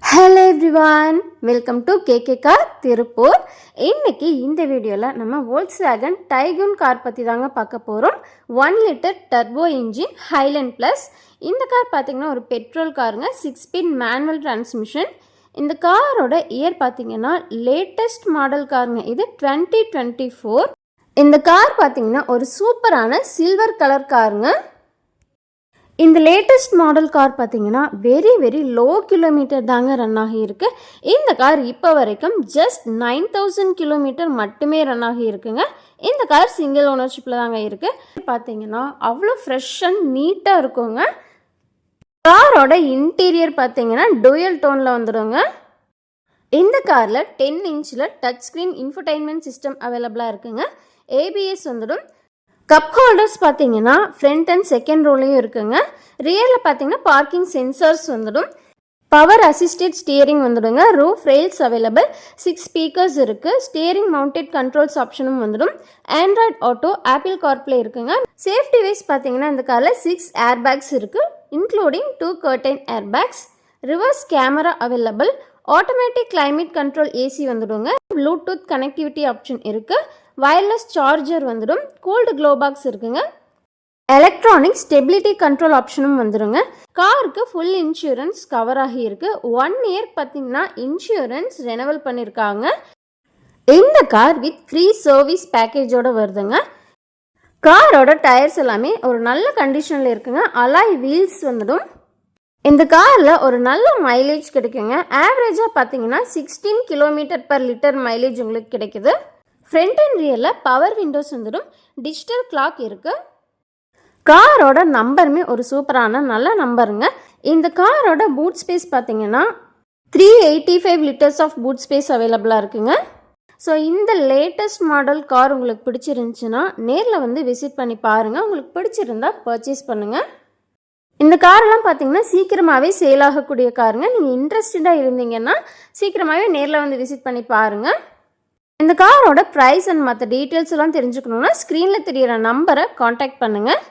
Hello everyone, welcome to KK Car Tirupur. இன்னைக்கு இந்த வீடியோல நம்ம Volkswagen Tiguan கார் பத்தி தாங்க பார்க்க போறோம். 1 litre turbo engine Highland plus. இந்த கார் பாத்தீங்கன்னா ஒரு பெட்ரோல் காருங்க, 6 ஸ்பீட் மேனுவல் டிரான்ஸ்மிஷன். இந்த காரோட இயர் பாத்தீங்கன்னா லேட்டஸ்ட் மாடல் காருங்க. இது 2024. இந்த கார் பாத்தீங்கன்னா ஒரு சூப்பரான சில்வர் கலர் காருங்க. இந்த லேட்டஸ்ட் மாடல் கார் பார்த்தீங்கன்னா வெரி லோ கிலோமீட்டர் தாங்க ரன் ஆகியிருக்கு. இந்த கார் இப்போ வரைக்கும் ஜஸ்ட் 9000 கிலோமீட்டர் மட்டுமே ரன் ஆகி இருக்குங்க. இந்த கார் சிங்கிள் ஓனர்ஷிப்பில் தாங்க இருக்குது. பார்த்தீங்கன்னா அவ்வளோ ஃப்ரெஷ் அண்ட் நீட்டாக இருக்குங்க. காரோட இன்டீரியர் பார்த்தீங்கன்னா டூயல் டோனில் வந்துடுங்க. இந்த காரில் 10 இன்ச்சில் டச் ஸ்க்ரீன் இன்ஃபர்டைன்மெண்ட் சிஸ்டம் அவைலபிளாக இருக்குங்க. ஏபிஎஸ் வந்துடும். கப் ஹோல்டர்ஸ் பார்த்தீங்கன்னா ஃப்ரண்ட் அண்ட் செகண்ட் ரோலையும் இருக்குங்க. ரியரில் பார்த்தீங்கன்னா பார்க்கிங் சென்சார்ஸ் வந்துடும். பவர் அசிஸ்டட் ஸ்டியரிங் வந்துடுங்க. Roof rails available. 6 ஸ்பீக்கர்ஸ் இருக்குது. ஸ்டியரிங் மவுண்டட் கண்ட்ரோல்ஸ் ஆப்ஷனும் வந்துடும். ஆண்ட்ராய்ட் ஆட்டோ, ஆப்பிள் கார்ப்ளே இருக்குங்க. சேஃப்டி வைஸ் பார்த்தீங்கன்னா இந்த காரில் 6 ஏர் பேக்ஸ் இருக்குது, including 2 curtain air bags. Reverse camera available. Automatic climate control AC வந்துடுங்க. ப்ளூடூத் கனெக்டிவிட்டி ஆப்ஷன் இருக்குது. வயர்லெஸ் சார்ஜர் வந்துடும். கோல்டு க்ளோ பாக்ஸ் இருக்குங்க. எலக்ட்ரானிக் ஸ்டெபிலிட்டி கண்ட்ரோல் ஆப்ஷனும் வந்துடுங்க. காருக்கு ஃபுல் இன்சூரன்ஸ் கவர் ஆகி இருக்கு. 1 இயர் பார்த்தீங்கன்னா இன்சூரன்ஸ் ரெனவல் பண்ணியிருக்காங்க. இந்த கார் வித் ஃப்ரீ சர்வீஸ் பேக்கேஜோட வருதுங்க. காரோட டயர்ஸ் எல்லாமே ஒரு நல்ல கண்டிஷனில் இருக்குங்க. அலாய் வீல்ஸ் வந்துடும். இந்த காரில் ஒரு நல்ல மைலேஜ் கிடைக்குங்க. ஆவரேஜாக பார்த்தீங்கன்னா 16 km/லிட்டர் மைலேஜ் உங்களுக்கு கிடைக்குது. ஃப்ரண்ட் அண்ட் ரியரில் பவர் விண்டோஸ் வந்துடும். டிஜிட்டல் கிளாக் இருக்குது. காரோட நம்பருமே ஒரு சூப்பரான நல்ல நம்பருங்க. இந்த காரோட பூட் ஸ்பேஸ் பார்த்தீங்கன்னா 385 லிட்டர்ஸ் ஆஃப் பூட் ஸ்பேஸ் அவைலபிளாக இருக்குங்க. ஸோ இந்த லேட்டஸ்ட் மாடல் கார் உங்களுக்கு பிடிச்சிருந்துச்சுன்னா நேரில் வந்து விசிட் பண்ணி பாருங்கள். உங்களுக்கு பிடிச்சிருந்தா பர்ச்சேஸ் பண்ணுங்கள். இந்த காரெல்லாம் பார்த்தீங்கன்னா சீக்கிரமாகவே சேல் ஆகக்கூடிய காருங்க. நீங்கள் இன்ட்ரெஸ்டடாக இருந்தீங்கன்னா சீக்கிரமாகவே நேரில் வந்து விசிட் பண்ணி பாருங்கள். இந்த காரோட ப்ரைஸ் அண்ட் மற்ற டீட்டெயில்ஸ் எல்லாம் தெரிஞ்சுக்கணுன்னா ஸ்க்ரீனில் தெரிகிற நம்பரை காண்டாக்ட் பண்ணுங்கள்.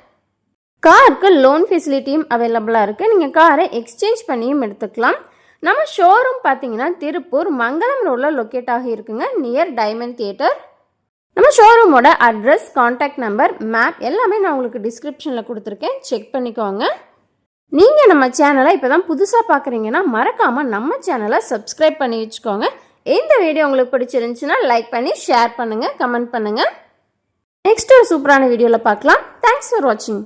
காருக்கு லோன் ஃபெசிலிட்டியும் அவைலபிளாக இருக்குது. நீங்கள் காரை எக்ஸ்சேஞ்ச் பண்ணியும் எடுத்துக்கலாம். நம்ம ஷோரூம் பார்த்தீங்கன்னா திருப்பூர் மங்களம் ரோடில் லொக்கேட் ஆகி இருக்குங்க, நியர் டைமண்ட் தியேட்டர். நம்ம ஷோரூமோட அட்ரஸ், காண்டாக்ட் நம்பர், மேப் எல்லாமே நான் உங்களுக்கு டிஸ்கிரிப்ஷனில் கொடுத்துருக்கேன். செக் பண்ணிக்கோங்க. நீங்கள் நம்ம சேனலை இப்போ தான் புதுசாக பார்க்குறீங்கன்னா மறக்காமல் நம்ம சேனலை சப்ஸ்கிரைப் பண்ணி வச்சுக்கோங்க. இந்த வீடியோ உங்களுக்கு பிடிச்சிருந்துச்சுன்னா லைக் பண்ணி ஷேர் பண்ணுங்கள், கமெண்ட் பண்ணுங்கள். நெக்ஸ்ட் ஒரு சூப்பரான வீடியோவில் பார்க்கலாம். தேங்க்ஸ் ஃபார் வாட்சிங்.